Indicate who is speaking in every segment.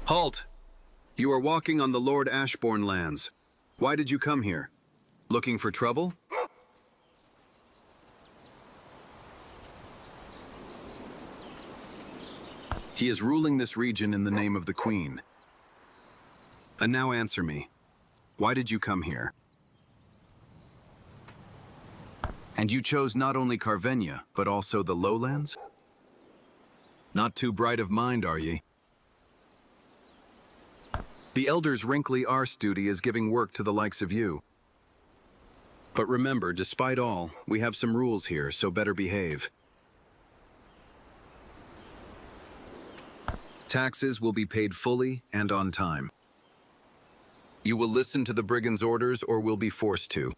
Speaker 1: Halt! You are walking on the Lord Ashbourne lands. Why did you come here? Looking for trouble? He is ruling this region in the name of the Queen. And now answer me. Why did you come here? And you chose not only Carvenia, but also the lowlands? Not too bright of mind, are ye? The Elder's wrinkly arse duty is giving work to the likes of you. But remember, despite all, we have some rules here, so better behave. Taxes will be paid fully and on time. You will listen to the brigands' orders or will be forced to.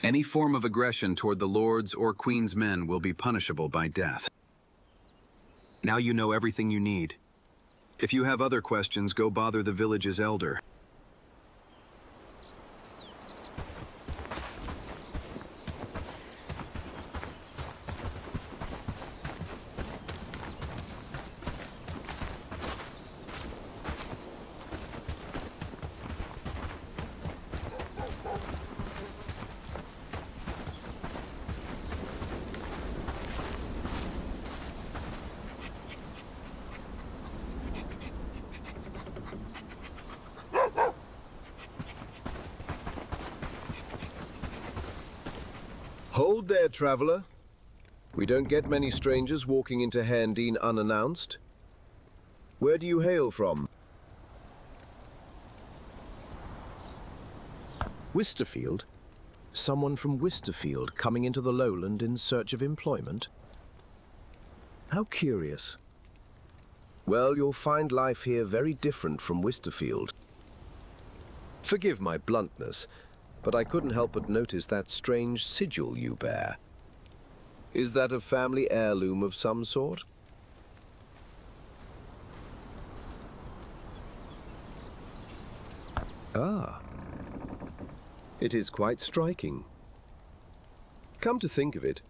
Speaker 1: Any form of aggression toward the Lord's or Queen's men will be punishable by death. Now you know everything you need. If you have other questions, go bother the village's elder.
Speaker 2: Hold there, traveller. We don't get many strangers walking into Handine unannounced. Where do you hail from? Wisterfield? Someone from Wisterfield coming into the lowland in search of employment? How curious. Well, you'll find life here very different from Wisterfield. Forgive my bluntness, but I couldn't help but notice that strange sigil you bear. Is that a family heirloom of some sort? Ah. It is quite striking. Come to think of it,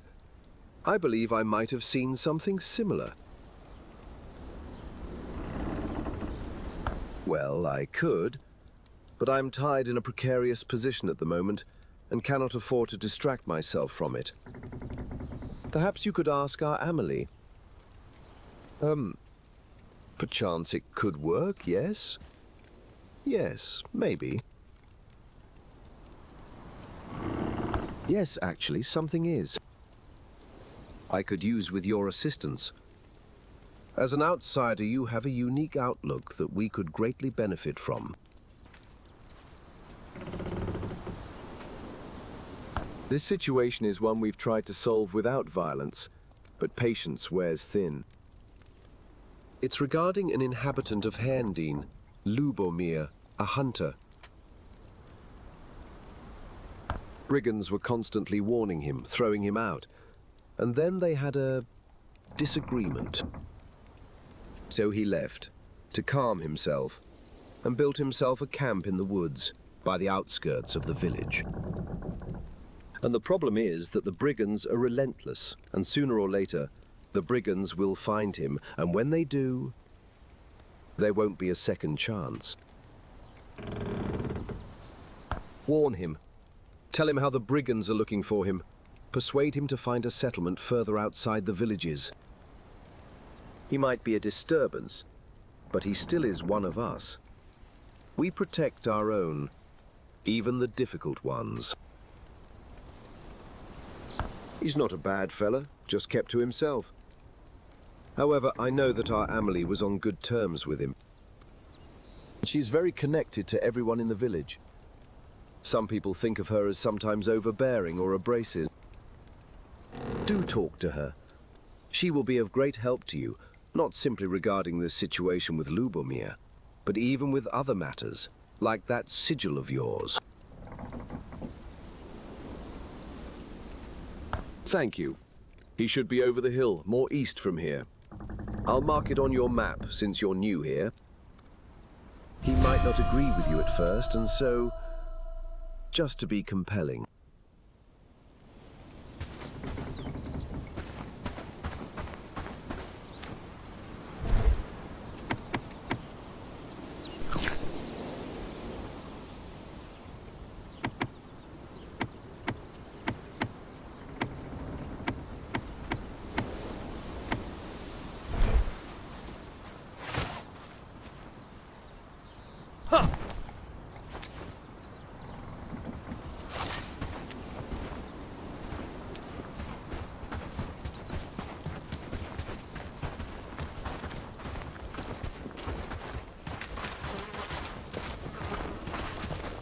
Speaker 2: I believe I might have seen something similar. Well, I could, but I'm tied in a precarious position at the moment and cannot afford to distract myself from it. Perhaps you could ask our Amelie. Perchance it could work, yes? Yes, maybe. Yes, actually, something is. I could use with your assistance. As an outsider, you have a unique outlook that we could greatly benefit from. This situation is one we've tried to solve without violence, but patience wears thin. It's regarding an inhabitant of Handine, Lubomir, a hunter. Brigands were constantly warning him, throwing him out, and then they had a disagreement. So he left, to calm himself, and built himself a camp in the woods, by the outskirts of the village. And the problem is that the brigands are relentless, and sooner or later, the brigands will find him, and when they do, there won't be a second chance. Warn him. Tell him how the brigands are looking for him. Persuade him to find a settlement further outside the villages. He might be a disturbance, but he still is one of us. We protect our own, even the difficult ones. He's not a bad fella, just kept to himself. However, I know that our Amelie was on good terms with him. She's very connected to everyone in the village. Some people think of her as sometimes overbearing or abrasive. Do talk to her. She will be of great help to you, not simply regarding this situation with Lubomir, but even with other matters, like that sigil of yours. Thank you. He should be over the hill, more east from here. I'll mark it on your map, since you're new here. He might not agree with you at first, and so, just to be compelling.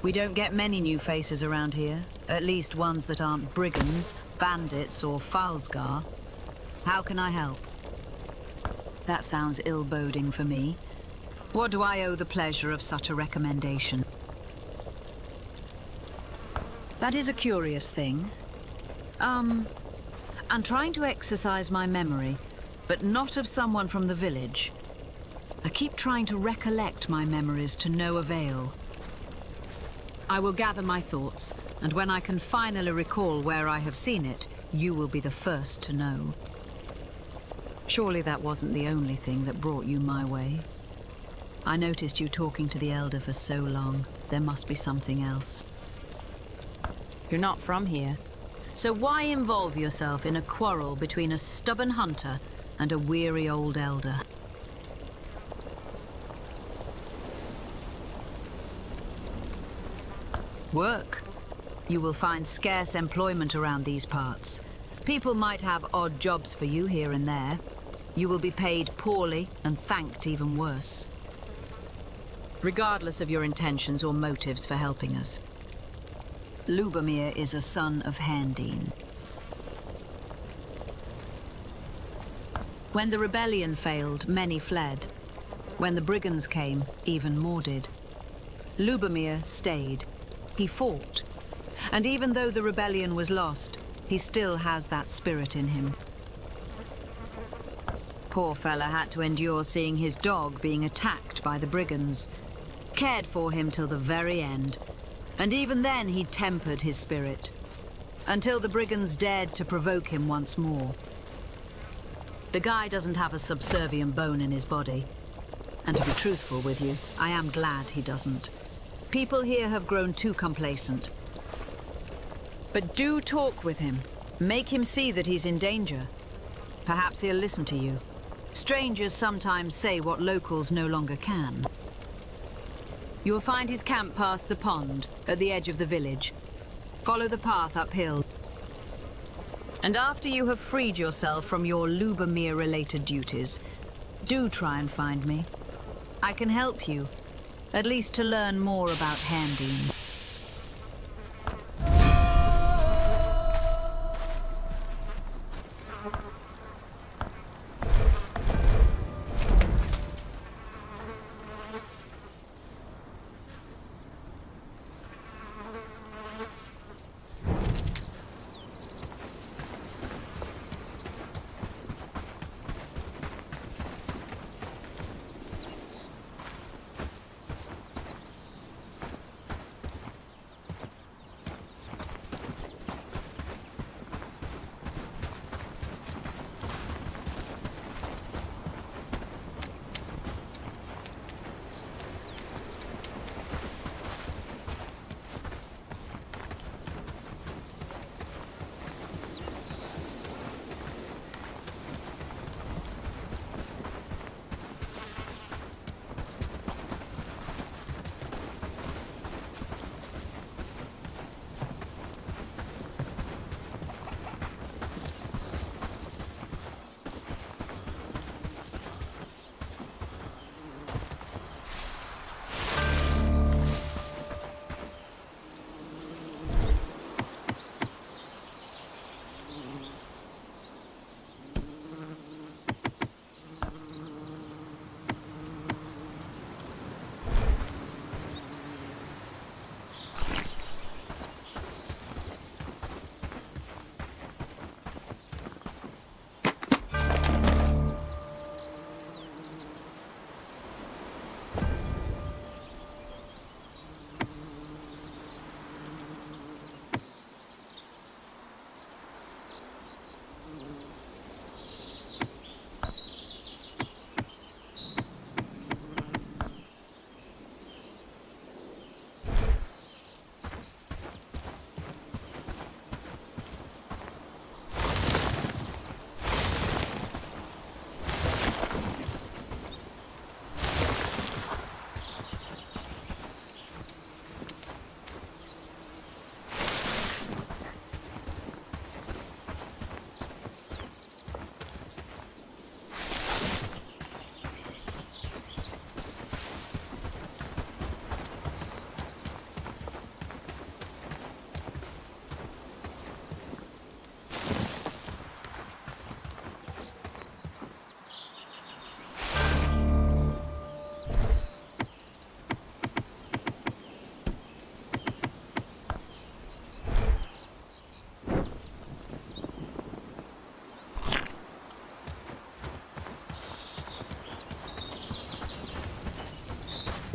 Speaker 3: We don't get many new faces around here, at least ones that aren't brigands, bandits, or Falsgar. How can I help? That sounds ill-boding for me. What do I owe the pleasure of such a recommendation? That is a curious thing. I'm trying to exercise my memory, but not of someone from the village. I keep trying to recollect my memories to no avail. I will gather my thoughts, and when I can finally recall where I have seen it, you will be the first to know. Surely that wasn't the only thing that brought you my way. I noticed you talking to the Elder for so long. There must be something else. You're not from here, so why involve yourself in a quarrel between a stubborn hunter and a weary old Elder? Work. You will find scarce employment around these parts. People might have odd jobs for you here and there. You will be paid poorly and thanked even worse. Regardless of your intentions or motives for helping us. Lubomir is a son of Handine. When the rebellion failed, many fled. When the brigands came, even more did. Lubomir stayed. He fought. And even though the rebellion was lost, he still has that spirit in him. Poor fella had to endure seeing his dog being attacked by the brigands. Cared for him till the very end. And even then he tempered his spirit. Until the brigands dared to provoke him once more. The guy doesn't have a subservient bone in his body. And to be truthful with you, I am glad he doesn't. People here have grown too complacent. But do talk with him. Make him see that he's in danger. Perhaps he'll listen to you. Strangers sometimes say what locals no longer can. You'll find his camp past the pond, at the edge of the village. Follow the path uphill. And after you have freed yourself from your Lubomir-related duties, do try and find me. I can help you, at least to learn more about Handine.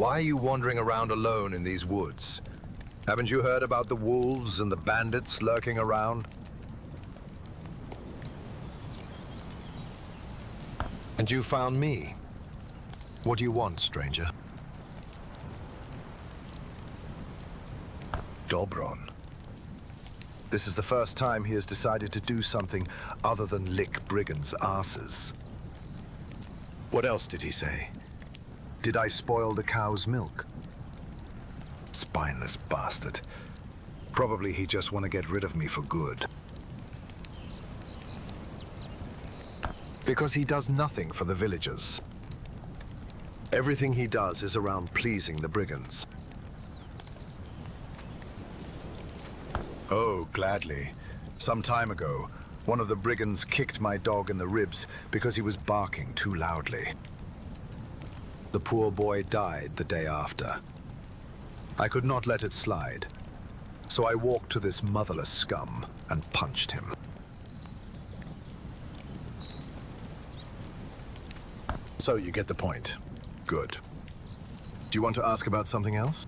Speaker 4: Why are you wandering around alone in these woods? Haven't you heard about the wolves and the bandits lurking around? And you found me. What do you want, stranger? Dobron. This is the first time he has decided to do something other than lick brigands' asses. What else did he say? Did I spoil the cow's milk? Spineless bastard. Probably he just want to get rid of me for good. Because he does nothing for the villagers. Everything he does is around pleasing the brigands. Oh, gladly. Some time ago, one of the brigands kicked my dog in the ribs because he was barking too loudly. The poor boy died the day after. I could not let it slide, so I walked to this motherless scum and punched him. So you get the point. Good. Do you want to ask about something else?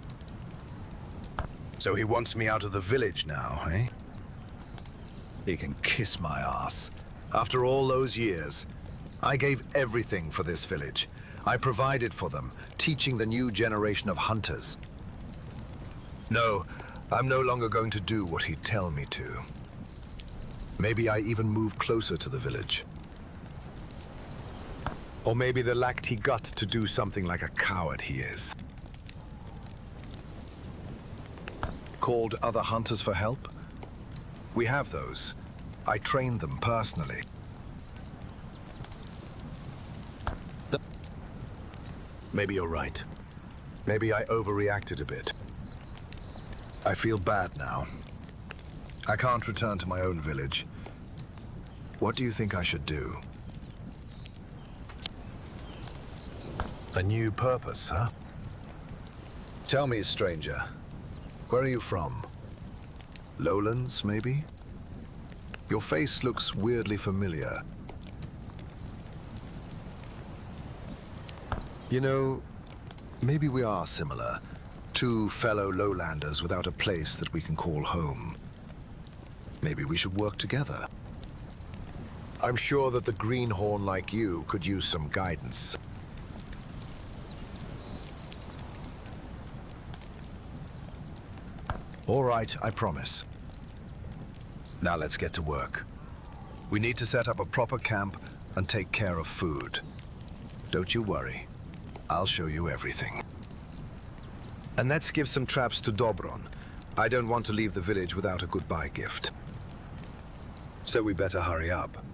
Speaker 4: So he wants me out of the village now, eh? He can kiss my ass. After all those years, I gave everything for this village. I provided for them, teaching the new generation of hunters. No, I'm no longer going to do what he'd tell me to. Maybe I even move closer to the village. Or maybe the lacked he got to do something like a coward he is. Called other hunters for help? We have those. I trained them personally. Maybe you're right. Maybe I overreacted a bit. I feel bad now. I can't return to my own village. What do you think I should do? A new purpose, huh? Tell me, stranger. Where are you from? Lowlands, maybe? Your face looks weirdly familiar. You know, maybe we are similar. Two fellow lowlanders without a place that we can call home. Maybe we should work together. I'm sure that the greenhorn like you could use some guidance. All right, I promise. Now let's get to work. We need to set up a proper camp and take care of food. Don't you worry. I'll show you everything. And let's give some traps to Dobron. I don't want to leave the village without a goodbye gift. So we better hurry up.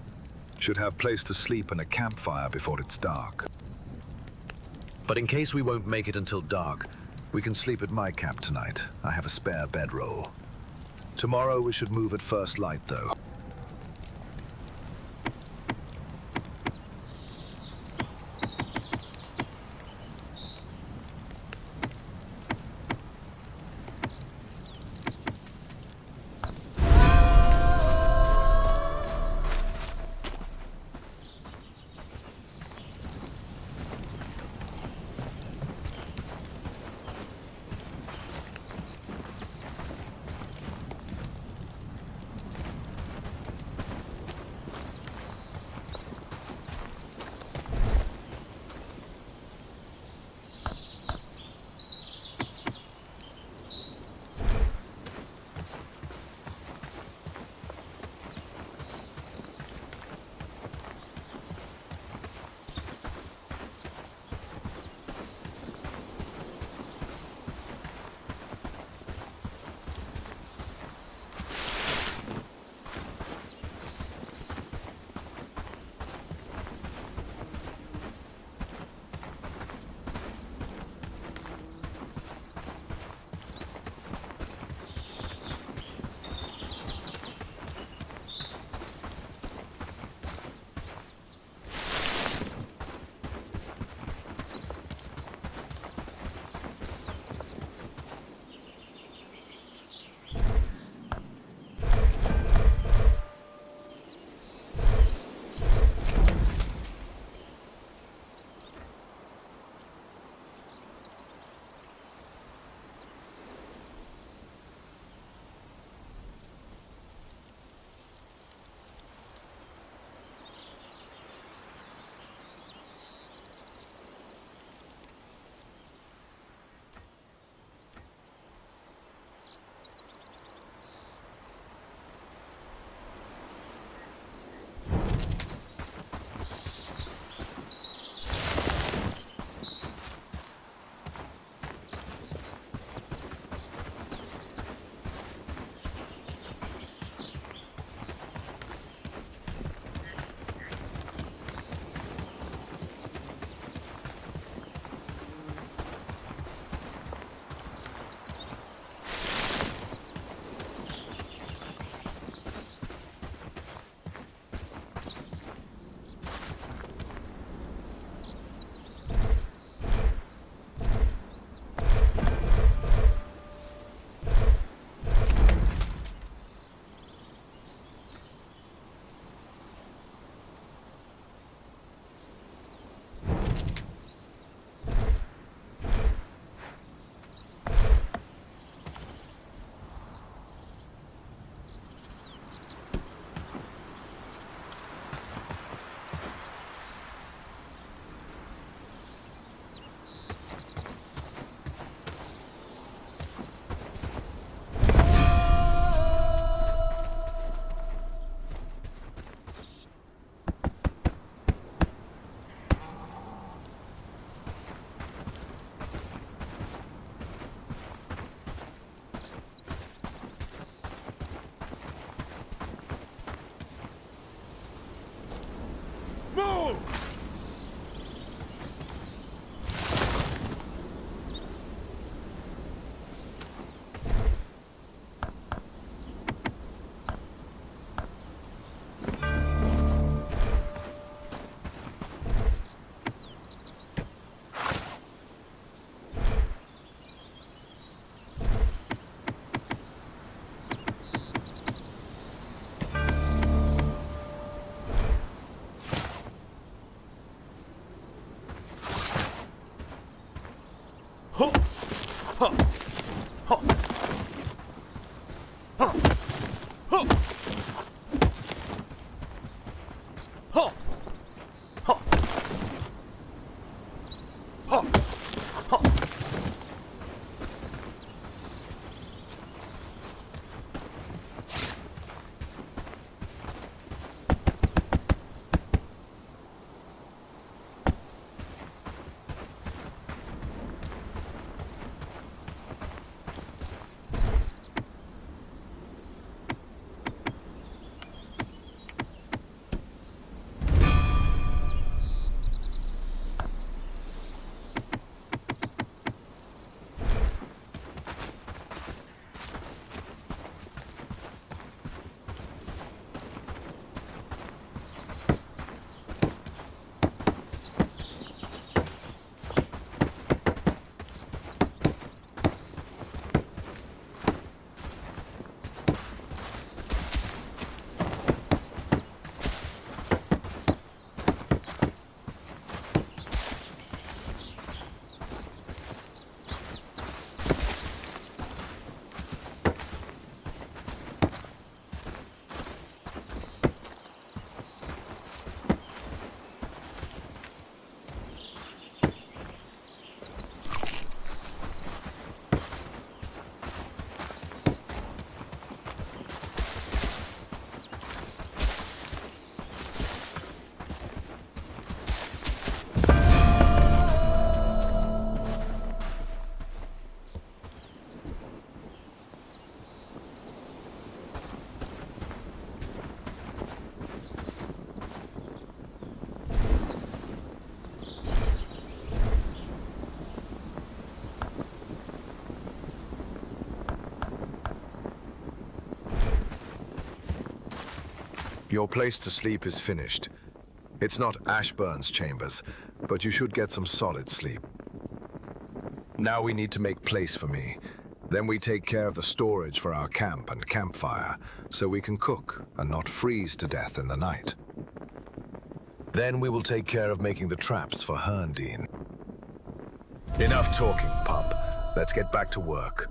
Speaker 4: Should have place to sleep and a campfire before it's dark. But in case we won't make it until dark, we can sleep at my camp tonight. I have a spare bedroll. Tomorrow we should move at first light, though. Your place to sleep is finished. It's not Ashburn's chambers, but you should get some solid sleep. Now we need to make place for me. Then we take care of the storage for our camp and campfire, so we can cook and not freeze to death in the night. Then we will take care of making the traps for Herndine. Enough talking, pup. Let's get back to work.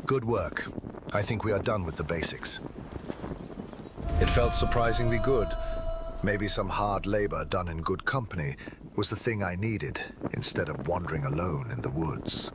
Speaker 4: Good work. I think we are done with the basics. It felt surprisingly good. Maybe some hard labor done in good company was the thing I needed, instead of wandering alone in the woods.